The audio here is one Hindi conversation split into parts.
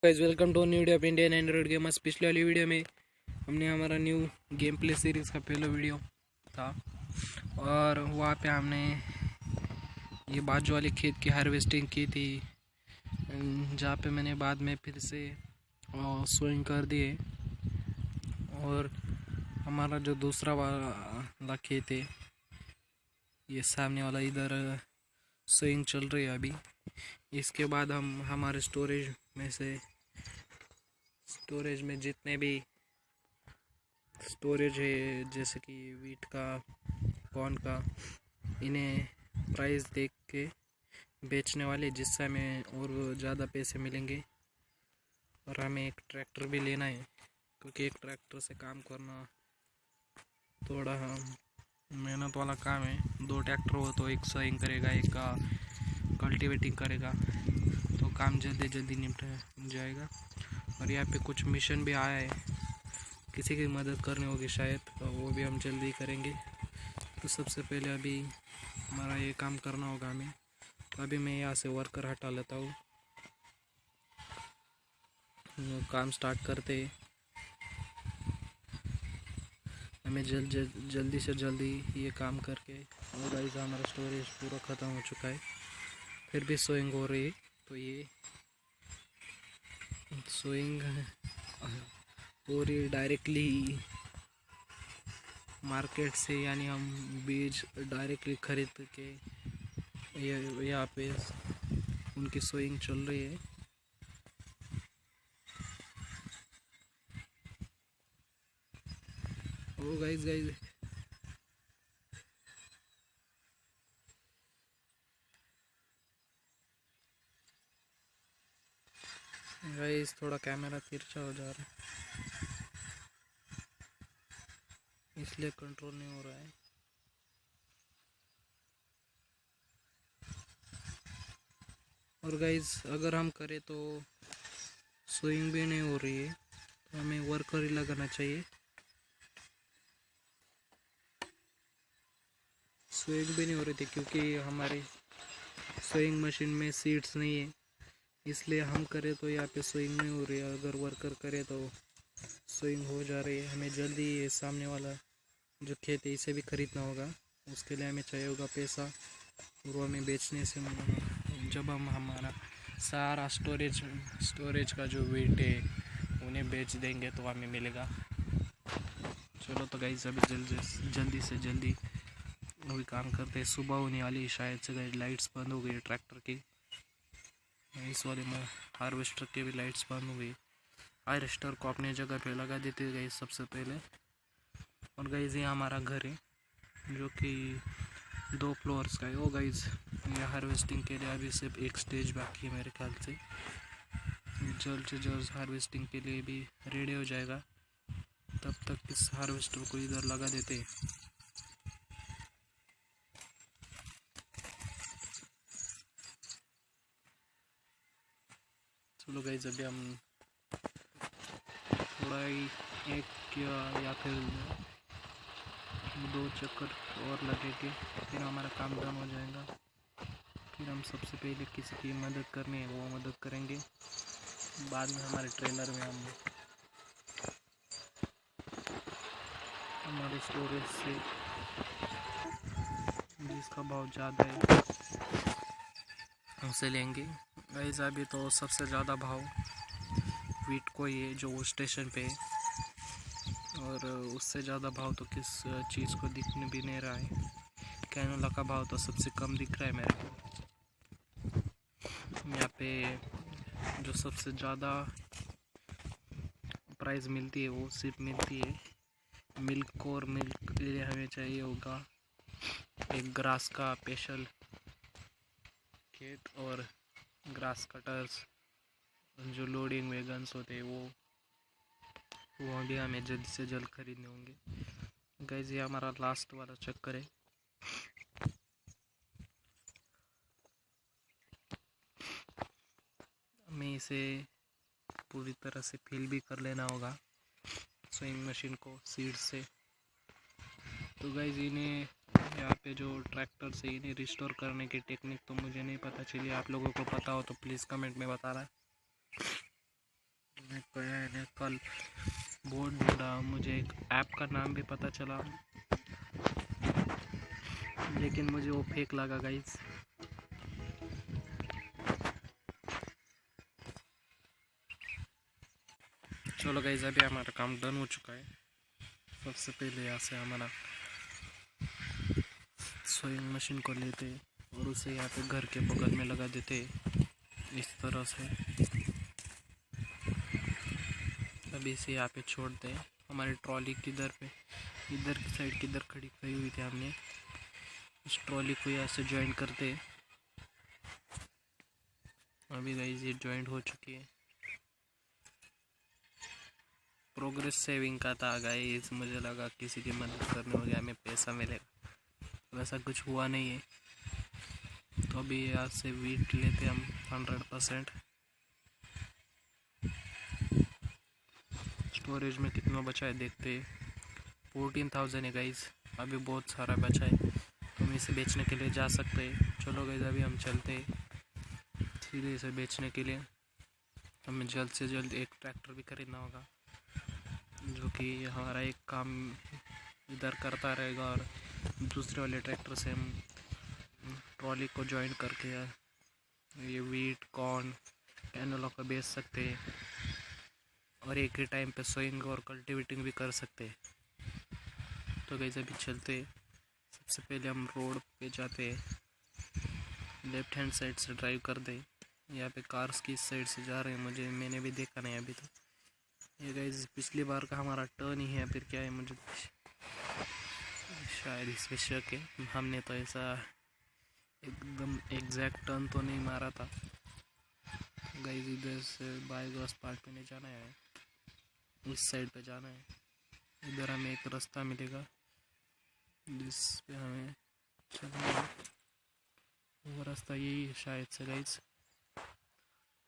Guys welcome to new video of Indian Android gamers. पिछले वाली वीडियो में हमने हमारा न्यू गेम प्ले सीरीज़ का पहला वीडियो था और वहाँ पे हमने ये बाजू वाले खेत की हार्वेस्टिंग की थी, जहाँ पे मैंने बाद में फिर से सोइंग कर दिए। और हमारा जो दूसरा वाला खेत है, ये सामने वाला, इधर सोइंग चल रही है अभी। इसके बाद हम हमारे स्टोरेज में जितने भी स्टोरेज है, जैसे कि वीट का, कॉर्न का, इन्हें प्राइस देख के बेचने वाले, जिससे हमें और ज़्यादा पैसे मिलेंगे। और हमें एक ट्रैक्टर भी लेना है, क्योंकि एक ट्रैक्टर से काम करना थोड़ा मेहनत वाला काम है। 2 ट्रैक्टर हो तो एक सोइंग करेगा, एक का कल्टीवेटिंग करेगा, तो काम जल्दी जल्दी निपट जाएगा। और यहाँ पे कुछ मिशन भी आया है, किसी की मदद करनी होगी शायद, तो वो भी हम जल्दी करेंगे। तो सबसे पहले अभी हमारा ये काम करना होगा हमें। तो अभी मैं यहाँ से वर्कर हटा लेता हूँ, काम स्टार्ट करते हैं। हमें जल्दी से जल्दी ये काम करके, और गाइस हमारा स्टोरेज पूरा ख़त्म हो चुका है, फिर भी सोइंग हो रही है। तो ये सोइंग हो रही डायरेक्टली मार्केट से, यानी हम बीज डायरेक्टली खरीद के यहाँ पे उनकी सोइंग चल रही है। ओ गाइस गाइस थोड़ा कैमरा तिरछा हो जा रहा है, इसलिए कंट्रोल नहीं हो रहा है। और गाइस अगर हम करें तो सोइंग भी नहीं हो रही है, तो हमें वर्कर ही लगाना चाहिए। सोइंग भी नहीं हो रही थी क्योंकि हमारी सोइंग मशीन में सीड्स नहीं है, इसलिए हम करें तो यहाँ पे सोइंग नहीं हो रही है। अगर वर्कर करे तो सोइंग हो जा रही है। हमें जल्दी ये सामने वाला जो खेत है इसे भी खरीदना होगा, उसके लिए हमें चाहिए होगा पैसा। और वो हमें बेचने से, जब हम हमारा सारा स्टोरेज का जो वेट है उन्हें बेच देंगे तो हमें मिलेगा। चलो तो गाइस अभी जल्दी से जल्दी अभी काम करते हैं। सुबह होने वाली शायद से, गाइस लाइट्स बंद हो गई ट्रैक्टर की, इस वाले में हार्वेस्टर के भी लाइट्स बंद हो गई। हार्वेस्टर को अपने जगह पे लगा देते हैं गाइस सबसे पहले। और गाइस ये हमारा घर है, जो कि 2 फ्लोर्स का है। ओ गाइस ये हार्वेस्टिंग के लिए अभी सिर्फ एक स्टेज बाकी है मेरे ख्याल से। जल्द से जल्द हार्वेस्टिंग के लिए भी रेडी हो जाएगा, तब तक इस हार्वेस्टर को इधर लगा देते हैं। चलो गाइस अभी हम थोड़ा ही एक या फिर 2 चक्कर और लगेंगे, फिर हमारा काम डन हो जाएगा। फिर हम सबसे पहले किसी की मदद करनी है वो मदद करेंगे, बाद में हमारे ट्रेलर में हम हमारे स्टोरेज से जिसका भाव ज़्यादा है उसे लेंगे। गाइस अभी तो सबसे ज़्यादा भाव वीट को ही है, जो वो स्टेशन पे है, और उससे ज़्यादा भाव तो किस चीज़ को दिखने भी नहीं रहा है। कैनोला का भाव तो सबसे कम दिख रहा है मेरे को। यहाँ पे जो सबसे ज़्यादा प्राइस मिलती है वो सिर्फ मिलती है मिल्क, और मिल्क के लिए हमें चाहिए होगा एक ग्रास का स्पेशल खेत, और ग्रास कटर्स, जो लोडिंग वैगन्स होते हैं वो भी हमें जल्द से जल्द खरीदने होंगे। गाइस ये हमारा लास्ट वाला चक्कर है। हमें इसे पूरी तरह से फिल भी कर लेना होगा सोइंग मशीन को सीड से। तो गाइस इन्हें यहाँ पे जो ट्रैक्टर से इन्हें रिस्टोर करने की टेक्निक तो मुझे नहीं पता चली, आप लोगों को पता हो तो प्लीज़ कमेंट में बताना। कल बहुत ढूंढा, मुझे एक ऐप का नाम भी पता चला, लेकिन मुझे वो फेक लगा गाइस। चलो गाइस, अभी हमारा काम डन हो चुका है। सबसे पहले यहाँ से हमारा सोइंग मशीन को लेते और उसे यहाँ पे घर के बगल में लगा देते इस तरह से। अभी इसे यहाँ पे छोड़ दें। हमारी ट्रॉली किधर पे, इधर की साइड किधर खड़ी हुई थी, हमने इस ट्रॉली को यहाँ से ज्वाइन करते। अभी गाइस ये ज्वाइंट हो चुकी है। प्रोग्रेस सेविंग का था गाइस, मुझे लगा किसी की मदद करने हो गया हमें पैसा मिलेगा, वैसा कुछ हुआ नहीं है। तो अभी यहाँ से वीट लेते हम 100%। स्टोरेज में कितना बचा है देखते। 14,000 है गाइस, अभी बहुत सारा बचा है, तो हम इसे बेचने के लिए जा सकते हैं। चलो गाइस, अभी हम चलते सीधे इसे बेचने के लिए। हमें जल्द से जल्द एक ट्रैक्टर भी खरीदना होगा, जो कि हमारा एक काम इधर करता रहेगा और दूसरे वाले ट्रैक्टर से हम ट्रॉली को ज्वाइन करके ये वीट कॉर्न कैनोला को बेच सकते हैं और एक ही टाइम पे सोइंग और कल्टीवेटिंग भी कर सकते हैं। तो गाइस अभी चलते। सबसे पहले हम रोड पे जाते हैं, लेफ्ट हैंड साइड से ड्राइव कर दे। यहाँ पे कार्स की साइड से जा रहे हैं, मैंने भी देखा नहीं अभी तो। ये गाइस पिछली बार का हमारा टर्न ही है, फिर क्या है मुझे शायद इसमें शक है। हमने तो ऐसा एकदम एग्जैक्ट टर्न तो नहीं मारा था। गाइस इधर से बायोगैस पार्क पे नहीं जाना है, इस साइड पे जाना है। इधर हमें एक रास्ता मिलेगा जिस पे हमें चलना है, वो रास्ता यही है शायद से गाइस।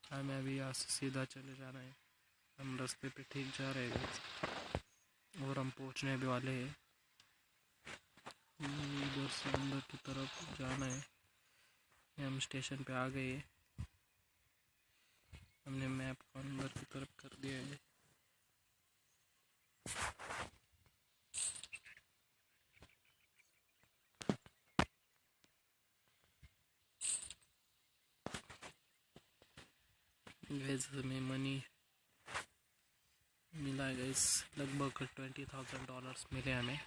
हमें अभी यहाँ से सीधा चले जाना है, हम रास्ते पे ठीक जा रहे हैं गाइस और हम पहुँचने भी वाले हैं। इधर से अंदर की तरफ जाना है। हम स्टेशन पे आ गए, हमने मैप को अंदर की तरफ कर दिया है। गैस में मनी मिला है गैस, लगभग $20,000 मिले हमें।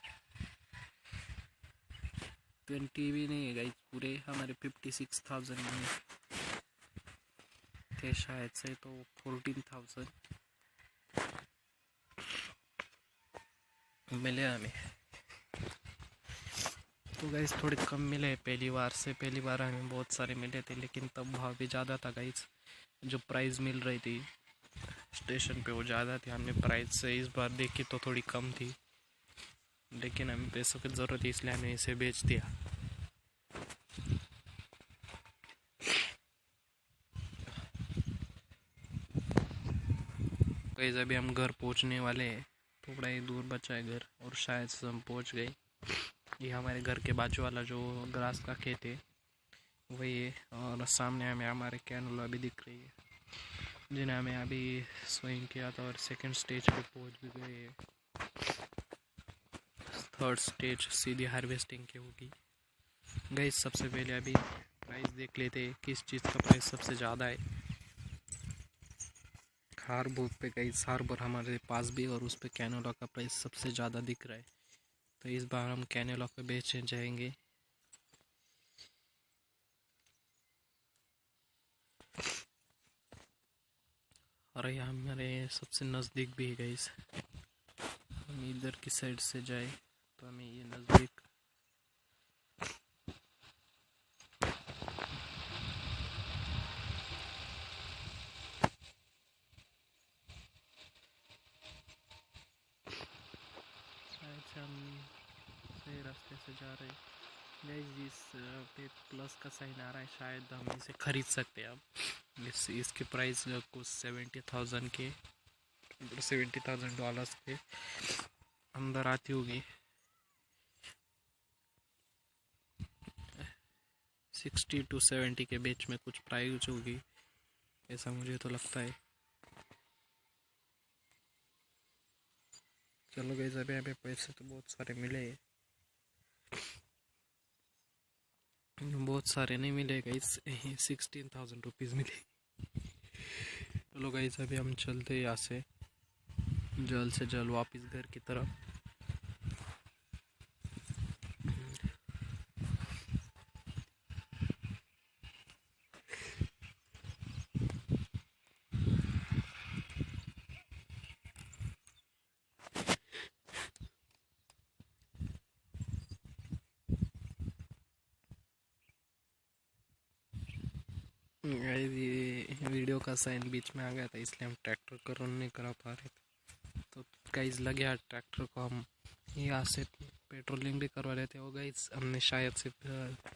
20 भी नहीं है गाइस, पूरे हमारे 56,000 में थे शायद से, तो 14,000 मिले हमें। तो गाइस थोड़े कम मिले पहली बार हमें बहुत सारे मिले थे, लेकिन तब भाव भी ज़्यादा था गाइस। जो प्राइस मिल रही थी स्टेशन पे वो ज़्यादा थी, हमने प्राइस से इस बार देखी तो थोड़ी कम थी, लेकिन हमें पैसों की ज़रूरत थी इसलिए हमने इसे बेच दिया। गाइस अभी हम घर पहुंचने वाले हैं, थोड़ा ही दूर बचा है घर और शायद से हम पहुंच गए। ये हमारे घर के बाजू वाला जो ग्रास का खेत है वही है, और सामने हमें हमारे कैनोला भी दिख रही है जिन्हें हमें अभी सोइंग किया था और सेकंड स्टेज पे पहुंच भी गए हैं। थर्ड स्टेज सीधी हार्वेस्टिंग की होगी। गाइस सबसे पहले अभी प्राइस देख लेते हैं किस चीज़ का प्राइस सबसे ज़्यादा है। हार्बर पे गाइस, हार्बर हमारे पास भी और उस पे कैनोला का प्राइस सबसे ज़्यादा दिख रहा है, तो इस बार हम कैनोला को बेचने जाएंगे। और ये हमारे सबसे नज़दीक भी है गाइस, हम इधर की साइड से जाए तो हमें ये नज़दीक शायद से हम सही रास्ते से जा रहे हैं। गाइस इस पे प्लस का साइन आ रहा है, शायद हम इसे खरीद सकते हैं। अब इसके प्राइस कुछ $70,000 के अंदर आती होगी। 60 to 70 के बीच में कुछ प्राइस होगी, ऐसा मुझे तो लगता है। चलो गाइस, अभी हमें पैसे तो बहुत सारे मिले, बहुत सारे नहीं मिले गाइस, 16,000 रुपीज़ मिले। चलो गाइस, अभी हम चलते हैं यहाँ से जल्द से जल्द वापस घर की तरफ। गाइस, ये वीडियो का साइन बीच में आ गया था, इसलिए हम ट्रैक्टर का रन नहीं करा पा रहे थे। तो गाइस लगे हाथ ट्रैक्टर को हम यहाँ से पेट्रोलिंग भी करवा रहे थे। और गाइस हमने शायद से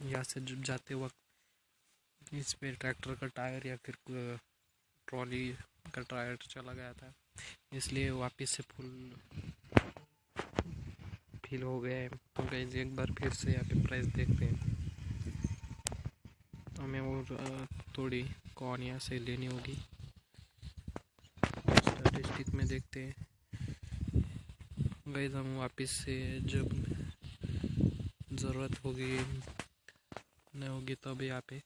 यहाँ से जाते वक्त इस पे ट्रैक्टर का टायर या फिर ट्रॉली का टायर चला गया था, इसलिए वापस से फुल फिल हो गया है। तो गाइस एक बार फिर से यहाँ पे प्राइस देखते हैं, हमें और थोड़ी कौन यहाँ से लेनी होगी। स्टैटिस्टिक में देखते हैं गाइस, हम वापस से जब ज़रूरत होगी नहीं होगी तब यहाँ पे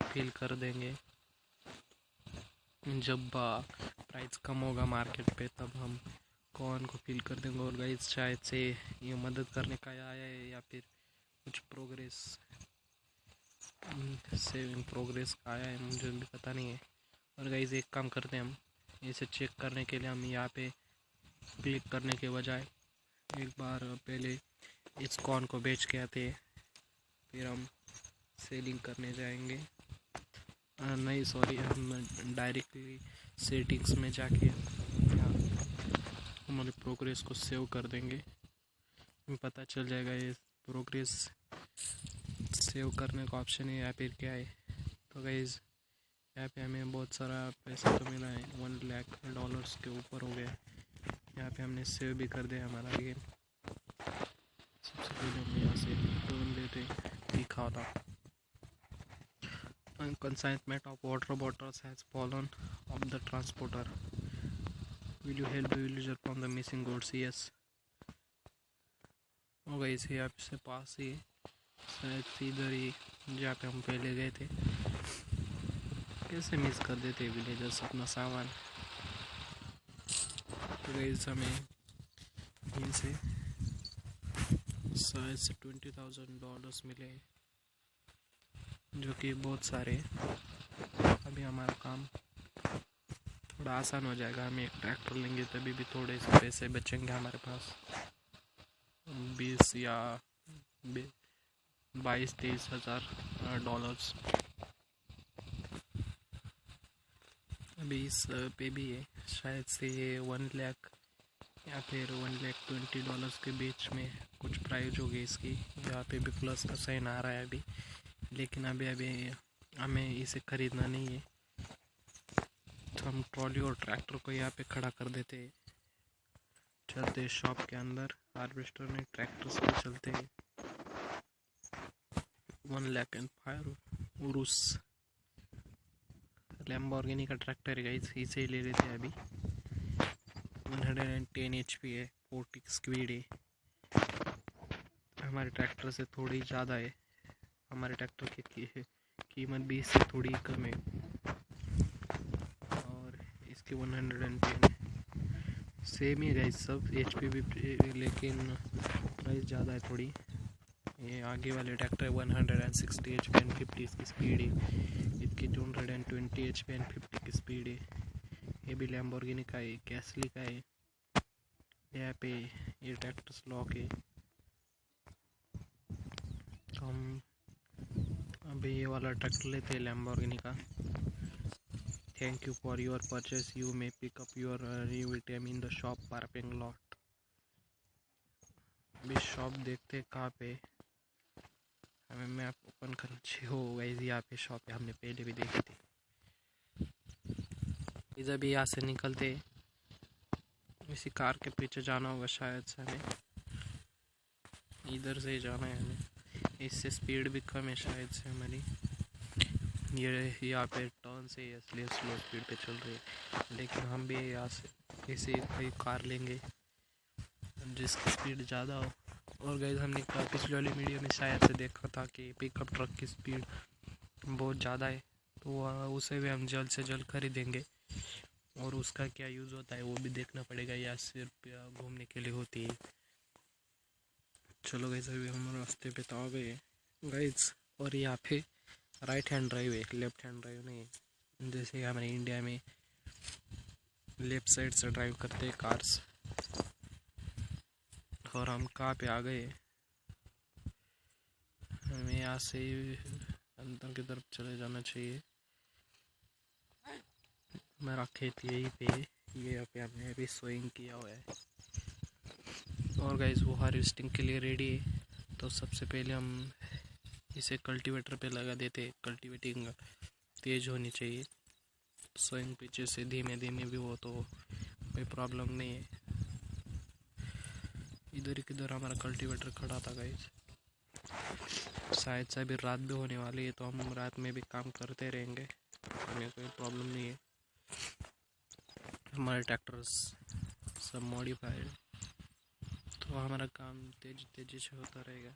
फिल कर देंगे। जब प्राइस कम होगा मार्केट पे तब हम कौन को फिल कर देंगे। और गाइस शायद से ये मदद करने का आया है या फिर कुछ प्रोग्रेस सेविंग प्रोग्रेस का आया है, मुझे भी पता नहीं है। और गाइस एक काम करते हैं, हम इसे चेक करने के लिए हम यहाँ पे क्लिक करने के बजाय एक बार पहले इस कॉइन को बेच के आते हैं, फिर हम सेलिंग करने जाएंगे। नहीं सॉरी, हम डायरेक्टली सेटिंग्स में जाके हमारे प्रोग्रेस को सेव कर देंगे, हमें पता चल जाएगा ये प्रोग्रेस सेव करने का ऑप्शन है या फिर क्या है। तो गाइस यहाँ पे हमें बहुत सारा पैसा तो मिला है, $1 लाख के ऊपर हो गया। यहाँ पे हमने सेव भी कर दिया हमारा गेम। सबसे पहले हम यहाँ से टर्न लेते लिखा था consignment of water bottles has fallen off the transporter. Will you help the villager from the missing goods? Yes. हो गई इसे आपसे पास ही शायद इधर ही जहाँ पे हम पहले गए थे। कैसे मिस कर देते विलेजर्स अपना सामान। तो गई हमें यहीं से शायद से $20,000 मिले, जो कि बहुत सारे। अभी हमारा काम थोड़ा आसान हो जाएगा, हम एक ट्रैक्टर लेंगे तभी भी थोड़े से पैसे बचेंगे हमारे पास, 20 या 22-23 हज़ार $। अभी इस पे भी है शायद से ये 1 लाख या फिर $1,20,000 के बीच में कुछ प्राइस होगी इसकी। यहाँ पे भी प्लस का साइन आ रहा है अभी, लेकिन अभी हमें इसे ख़रीदना नहीं है। तो हम ट्रॉली और ट्रैक्टर को यहाँ पे खड़ा कर देते हैं, चलते शॉप के अंदर। हार्वेस्टर नहीं, ट्रैक्टर से चलते हैं। 1,05,000 उरुस लैम्बोर्गिनी का ट्रैक्टर है, इसे ही ले लेते हैं अभी। 110 HP है, 40 स्पीड है। हमारे ट्रैक्टर से थोड़ी ज़्यादा है, हमारे ट्रैक्टर की कीमत 20 से थोड़ी कम है और इसकी 110 है। सेम ही गाइस सब HP भी, लेकिन प्राइस ज़्यादा है थोड़ी। ये आगे वाले ट्रैक्टर 160 HP एंड 50 इसकी स्पीड है, इसकी 220 HP एंड 50 की स्पीड है। ये भी लैम्बोर्गिनी का है, कैसली का है। यहाँ पे ये ट्रैक्टर स्लॉक है। हम अभी ये वाला ट्रैक्टर लेते हैं लैम्बोर्गिनी का। Thank you for your purchase, you may pick up your new item in the shop parking lot. अभी शॉप देखते कहाँ पे, हमें मैप ओपन करना चाहिए। हो गई यहाँ पे शॉप है, हमने पहले भी देखी थी। इधर भी यहाँ से निकलते इसी कार के पीछे जाना होगा शायद से, हमें इधर से ही जाना है हमें। इससे स्पीड भी कम है शायद से हमारी। ये यहाँ पे टर्न से इसलिए स्लो स्पीड पे चल रही है, लेकिन हम भी यहाँ से ऐसे कोई कार लेंगे जिसकी स्पीड ज़्यादा हो। और गाइस हमने पिछले वाली वीडियो में शायद से देखा था कि पिकअप ट्रक की स्पीड बहुत ज़्यादा है, तो उसे भी हम जल्द से जल्द खरीदेंगे और उसका क्या यूज़ होता है वो भी देखना पड़ेगा, या सिर्फ घूमने के लिए होती है। चलो गाइस अभी हम रास्ते पे तो आ गए गाइस, और यहाँ पे राइट हैंड ड्राइव है, लेफ्ट हैंड ड्राइव नहीं है। जैसे हमारे इंडिया में लेफ्ट साइड से ड्राइव करते हैं कार्स। और हम कहाँ पे आ गए, हमें यहाँ से अंदर की तरफ चले जाना चाहिए। मेरा खेत यहीं पे, ये यहाँ पे हमने अभी सोइंग किया हुआ है। और गाइस वो हार्वेस्टिंग के लिए रेडी है, तो सबसे पहले हम इसे कल्टीवेटर पे लगा देते। कल्टीवेटिंग तेज़ होनी चाहिए, सोइंग पीछे से धीमे धीमे भी हो तो कोई प्रॉब्लम नहीं है। इधर किधर हमारा कल्टीवेटर खड़ा था गाइस। शायद से अभी रात भी होने वाली है, तो हम रात में भी काम करते रहेंगे, हमें कोई प्रॉब्लम नहीं है। हमारे ट्रैक्टर्स सब मॉडिफाइड, तो हमारा काम तेजी से होता रहेगा।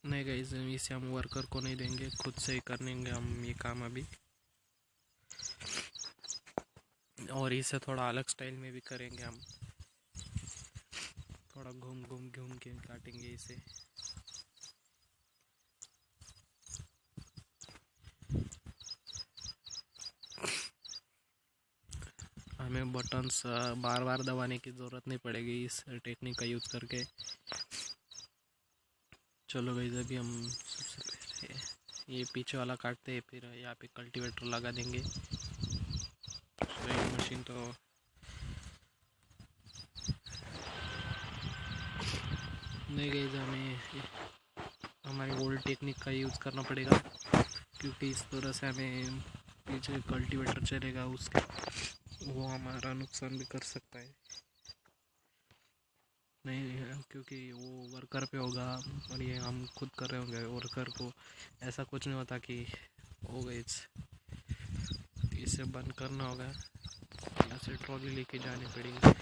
नहीं गाइस, इसे हम वर्कर को नहीं देंगे, खुद से ही करेंगे हम ये काम अभी। और इसे थोड़ा अलग स्टाइल में भी करेंगे हम, थोड़ा घूम के काटेंगे इसे। हमें बटन्स बार बार दबाने की ज़रूरत नहीं पड़ेगी इस टेक्निक का यूज़ करके। चलो गाइस अभी हम सबसे पहले ये पीछे वाला काटते हैं, फिर यहाँ पे कल्टीवेटर लगा देंगे। स्प्रेइंग मशीन तो नहीं गाइस, हमें हमारी ओल्ड टेक्निक का यूज़ करना पड़ेगा, क्योंकि इस तरह से हमें पीछे कल्टीवेटर चलेगा उसके वो हमारा नुकसान भी कर सकता है। नहीं, क्योंकि वो वर्कर पे होगा और ये हम खुद कर रहे होंगे। वर्कर को ऐसा कुछ नहीं होता कि हो गई, इसे बंद करना होगा, यहाँ से ट्रॉली लेके जानी पड़ेगी।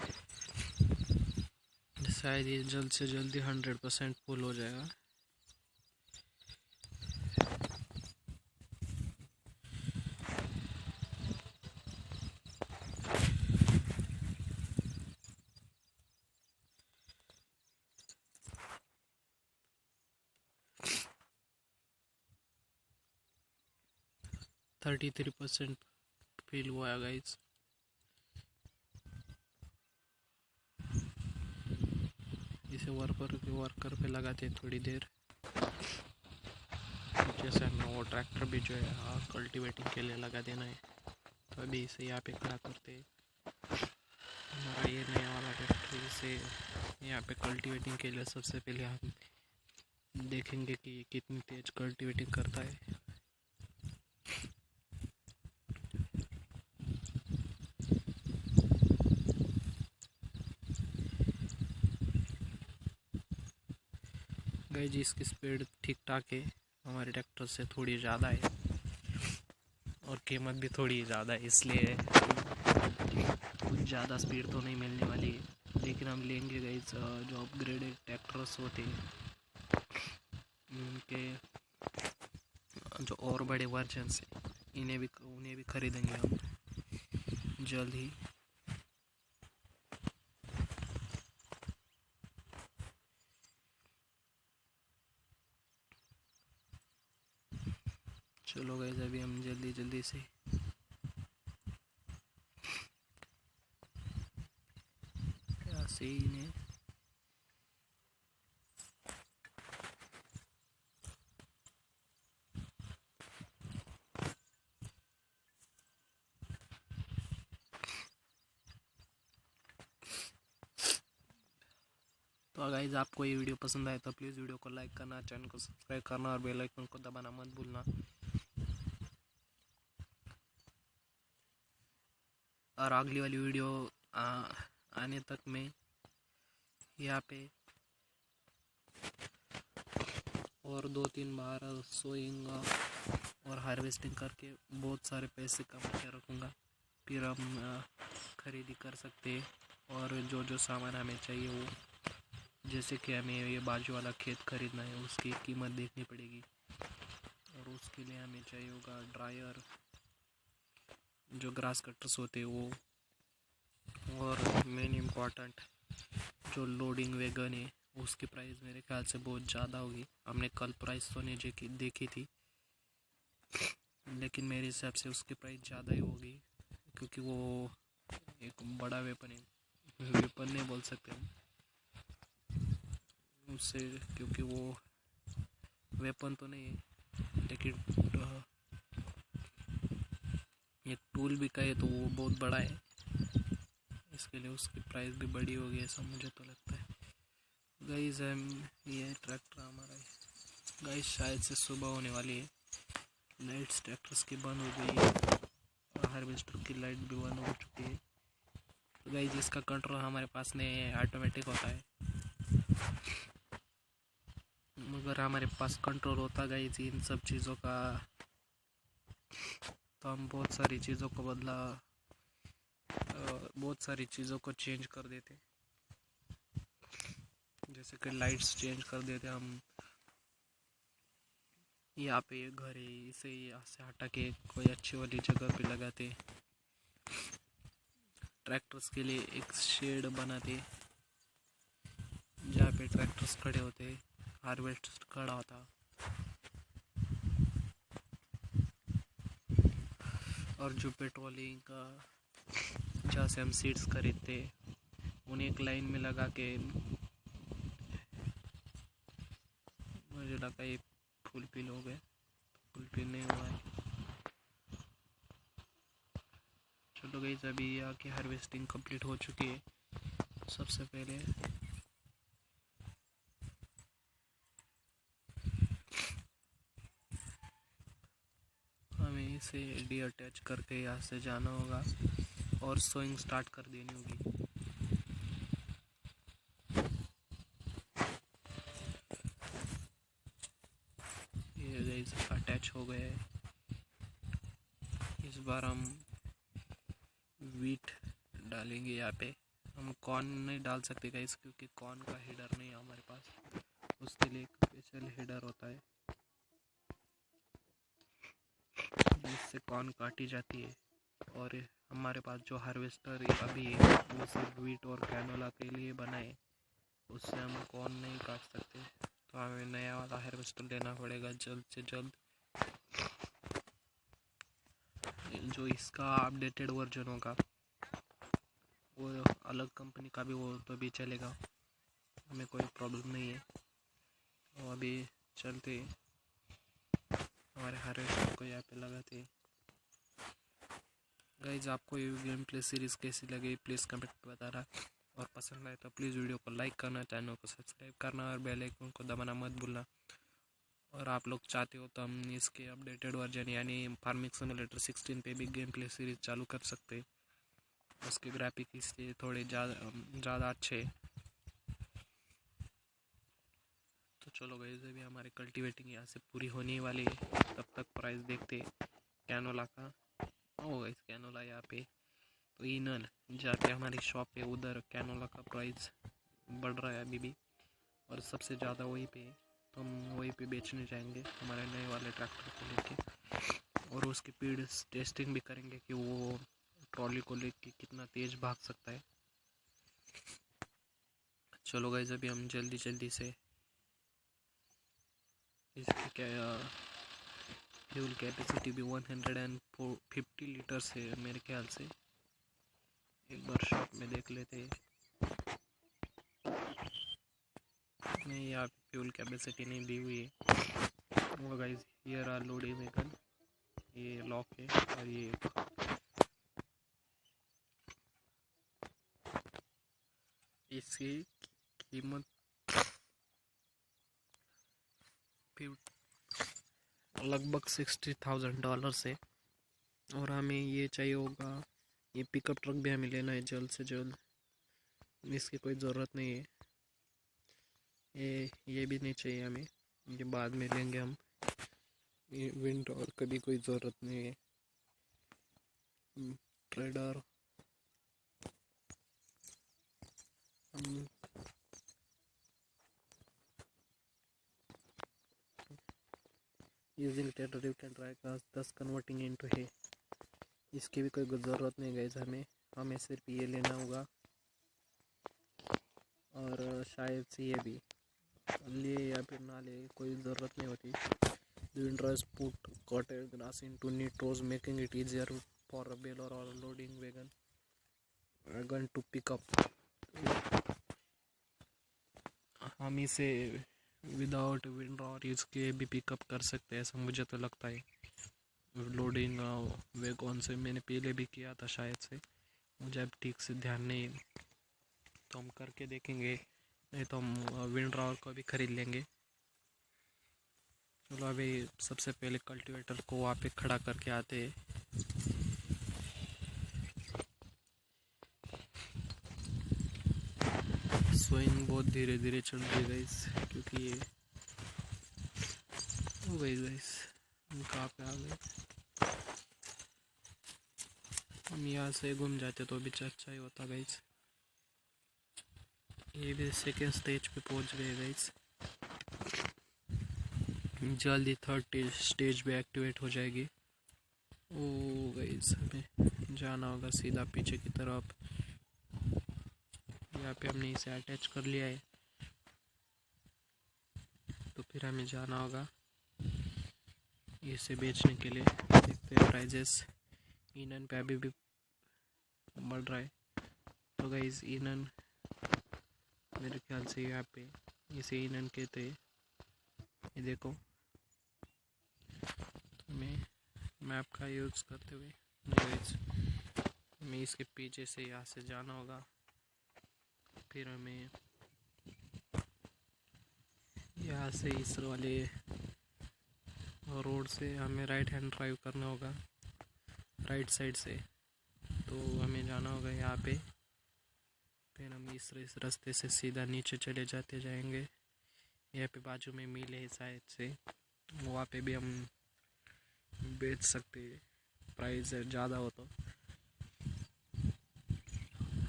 शायद ये जल्द से जल्दी 100% फुल हो जाएगा। थर्टी 33% फील हुआ है गाइस। इसे वर्कर पे लगाते हैं थोड़ी देर। जैसे हमें वो ट्रैक्टर भी जो है कल्टीवेटिंग के लिए लगा देना है, तो अभी इसे यहाँ पे खड़ा करते हैं। हमारा ये नया वाला ट्रैक्टर, इसे यहाँ पे कल्टीवेटिंग के लिए सबसे पहले हम देखेंगे कि ये कितनी तेज कल्टीवेटिंग करता है। गाइस इसकी स्पीड ठीक ठाक है, हमारे ट्रैक्टर से थोड़ी ज़्यादा है और कीमत भी थोड़ी ज़्यादा है, इसलिए कुछ ज़्यादा स्पीड तो नहीं मिलने वाली है। लेकिन हम लेंगे गाइस, जो अपग्रेडेड ट्रैक्टर्स होते हैं उनके जो और बड़े वर्जन्स हैं, उन्हें भी खरीदेंगे हम जल्द ही। चलो गाइस अभी हम जल्दी से ऐसे ही इन्हें तो गाइस आपको ये वीडियो पसंद आए तो प्लीज़ वीडियो को लाइक करना, चैनल को सब्सक्राइब करना और बेल आइकन को दबाना मत भूलना। और अगली वाली वीडियो आने तक में यहाँ पे और 2-3 बार सोइंग और हार्वेस्टिंग करके बहुत सारे पैसे कमा के रखूँगा। फिर हम खरीदी कर सकते हैं। और जो जो सामान हमें चाहिए वो, जैसे कि हमें ये बाजू वाला खेत खरीदना है, उसकी कीमत देखनी पड़ेगी। और उसके लिए हमें चाहिए होगा ड्रायर, जो ग्रास कटर्स होते हैं वो, और मेन इम्पॉर्टेंट जो लोडिंग वैगन है उसकी प्राइस मेरे ख्याल से बहुत ज़्यादा होगी। हमने कल प्राइस तो नहीं देखी थी, लेकिन मेरे हिसाब से उसकी प्राइस ज़्यादा ही होगी, क्योंकि वो एक बड़ा वेपन है। वेपन नहीं बोल सकते हम उससे, क्योंकि वो वेपन तो नहीं है, लेकिन ये टूल भी कहे तो वो बहुत बड़ा है, इसके लिए उसकी प्राइस भी बड़ी होगी ऐसा मुझे तो लगता है। गाइस ये ट्रैक्टर हमारा है गाइस, शायद से सुबह होने वाली है। लाइट्स ट्रैक्टर्स की बंद हो गई है और हार्वेस्टर की लाइट भी बंद हो चुकी है। तो गाइस इसका कंट्रोल हमारे पास नहीं है, ऑटोमेटिक होता है। मगर हमारे पास कंट्रोल होता गाइस इन सब चीज़ों का, तो हम बहुत सारी चीज़ों को बहुत सारी चीज़ों को चेंज कर देते, जैसे कि लाइट्स चेंज कर देते हम। यहाँ पे ये घर है, इसे यहाँ से हटा के कोई अच्छी वाली जगह पे लगाते। ट्रैक्टर्स के लिए एक शेड बनाते जहाँ पे ट्रैक्टर्स खड़े होते, हार्वेस्टर खड़ा होता, और जो पेट्रोलिंग का जहाँ से हम सीड्स खरीदते उन्हें एक लाइन में लगा के, मुझे लगा ये फुलफिल हो गए, फुलफिल नहीं हुआ है। चलो गाइस अभी आके हार्वेस्टिंग कंप्लीट हो चुकी है। सबसे पहले हमें इसे डी अटैच करके यहाँ से जाना होगा और सोइंग स्टार्ट कर देनी होगी। ये गाइस अटैच हो गए हैं। इस बार हम वीट डालेंगे यहाँ पे। हम कॉर्न नहीं डाल सकते गाइस, क्योंकि कॉर्न का हेडर नहीं है हमारे पास, उसके लिए एक स्पेशल हेडर होता है जिससे कॉर्न काटी जाती है। और हमारे पास जो हार्वेस्टर अभी है वो सिर्फ वीट और कैनोला के लिए बना है, उससे हम कॉर्न नहीं काट सकते, तो हमें नया वाला हार्वेस्टर लेना पड़ेगा जल्द से जल्द। जो इसका अपडेटेड वर्जन होगा वो अलग कंपनी का भी वो तो भी चलेगा, हमें कोई प्रॉब्लम नहीं है। तो अभी चलते हमारे हार्वेस्टर को यहाँ पे लगाते। गाइज आपको ये गेम प्ले सीरीज़ कैसी लगी प्लीज़ कमेंट में बताना, और पसंद आए तो प्लीज़ वीडियो को लाइक करना, चैनल को सब्सक्राइब करना और बेल आइकन को दबाना मत भूलना। और आप लोग चाहते हो तो हम इसके अपडेटेड वर्जन यानी फार्मिंग सिमुलेटर 16 पे भी गेम प्ले सीरीज़ चालू कर सकते हैं। उसके ग्राफिक इससे थोड़े ज़्यादा अच्छे। तो चलो गाइस अभी हमारे कल्टीवेटिंग यहाँ से पूरी होने वाली है, तब तक प्राइस देखते कैनोला का। ओ गाइस कैनोला यहाँ पे तो इनल जहाँ पे हमारी शॉप है उधर कैनोला का प्राइस बढ़ रहा है अभी भी, और सबसे ज़्यादा वहीं पे है, तो हम वहीं पे बेचने जाएंगे हमारे नए वाले ट्रैक्टर को लेके, और उसकी स्पीड टेस्टिंग भी करेंगे कि वो ट्रॉली को लेके कितना तेज़ भाग सकता है। चलो गाइस अभी हम जल्दी से इसकी क्या फ्यूल कैपेसिटी भी 150 लीटर्स है मेरे ख्याल से, एक बार शॉप में देख लेते। नहीं यहाँ पे फ्यूल कैपेसिटी नहीं दी हुई है। वो गाइस ये रहा लोडिंग व्हीकल, ये लॉक है, और ये इसकी कीमत लगभग $60,000 है। और हमें ये चाहिए होगा, ये पिकअप ट्रक भी हमें लेना है जल्द से जल्द, इसकी कोई ज़रूरत नहीं है। ये भी नहीं चाहिए हमें, ये बाद में लेंगे हम। ये विंड और कभी कोई ज़रूरत नहीं है। Trader using trader you can try cast दस कन्वर्टिंग इनटू है। इसकी भी कोई ज़रूरत नहीं गाइस, हमें सिर्फ ये लेना होगा और शायद से ये भी लिए या फिर ना ले, कोई ज़रूरत नहीं होती। The windrows put cottage grass into neat rows, making it easier for a baler or a loading wagon to pick up. हम इसे विदाउट विंडरोर इसके भी पिकअप कर सकते हैं, ऐसा मुझे तो लगता है। लोडिंग वैगन से मैंने पहले भी किया था शायद से, मुझे अब ठीक से ध्यान नहीं, तो हम करके देखेंगे, नहीं तो हम विंडरोर को भी ख़रीद लेंगे। चलो अभी सबसे पहले कल्टीवेटर को वहाँ पे खड़ा करके आते हैं। सोइंग बहुत धीरे धीरे चल रही है गाइस, क्योंकि ये हो गई गाइस, हम कहाँ पे आ गए। हम यहाँ से घूम जाते तो भी अच्छा ही होता गाइस। ये भी सेकेंड स्टेज पे पहुँच गए गाइस, जल्दी थर्ड स्टेज भी एक्टिवेट हो जाएगी। ओ गाइस हमें जाना होगा सीधा पीछे की तरफ। यहाँ पे हमने इसे अटैच कर लिया है, तो फिर हमें जाना होगा इसे बेचने के लिए। देखते हैं प्राइजेस इनन पे अभी भी बढ़ रहा है। तो गाइस इनन मेरे ख्याल से यहाँ पे इसे इनन कहते हैं। ये देखो, मैं मैप का यूज़ करते हुए गाइस हमें इसके पीछे से यहाँ से जाना होगा, फिर हमें यहाँ से इस वाले रोड से हमें राइट हैंड ड्राइव करना होगा, राइट साइड से। तो हमें जाना होगा यहाँ पे, फिर हम इस रास्ते से सीधा नीचे चले जाते जाएंगे। यहाँ पे बाजू में मिल है शायद से, वहाँ पे भी हम बेच सकते हैं, प्राइस ज़्यादा हो तो।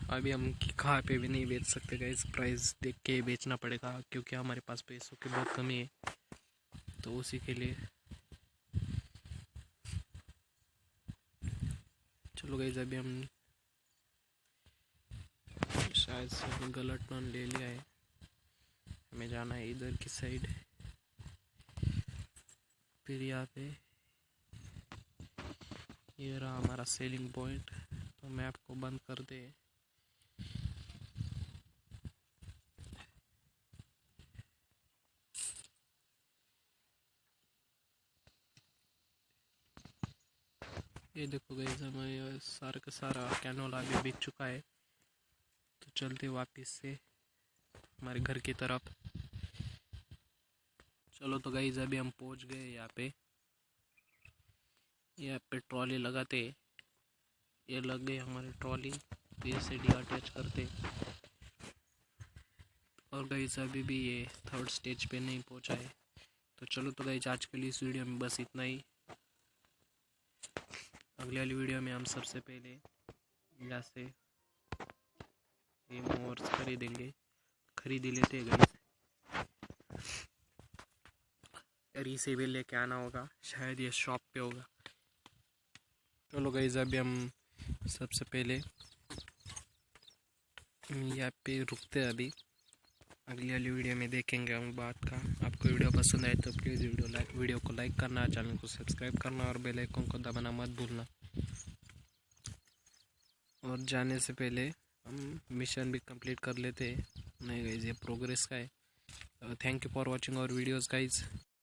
अभी हम कहाँ पे भी नहीं बेच सकते गाइस, प्राइस देख के बेचना पड़ेगा, क्योंकि हमारे पास पैसों की बहुत कमी है, तो उसी के लिए। चलो गाइस अभी हम शायद से गलत टर्न ले लिया है, हमें जाना है इधर की साइड। फिर यहाँ पे ये रहा हमारा सेलिंग पॉइंट, तो मैप को बंद कर दे। ये देखो गाइस हमारे सारा का सारा कैनोला भी बिक चुका है, तो चलते वापस से हमारे घर की तरफ। चलो तो गाइस अभी हम पहुंच गए यहाँ पे ट्रॉली लगाते, ये लग गई हमारी ट्रॉली, फिर से डी अटैच करते। और गाइस अभी भी ये थर्ड स्टेज पे नहीं पहुंचा है। तो चलो तो गाइस आज के लिए इस वीडियो में बस इतना ही। अगले वाली वीडियो में हम सबसे पहले यहाँ से ये मोर्स खरीद लेते हैं गाइस, और इसे भी लेके आना होगा, शायद ये शॉप पे होगा। चलो गाइस अभी हम सबसे पहले यहाँ पे रुकते हैं, अभी अगली वाली वीडियो में देखेंगे हम बात का। आपको वीडियो पसंद आए तो प्लीज़ वीडियो को लाइक करना, चैनल को सब्सक्राइब करना और बेल आइकन को दबाना मत भूलना। और जाने से पहले हम मिशन भी कंप्लीट कर लेते हैं। नहीं गाइस ये प्रोग्रेस का है। Thank you for watching our videos guys.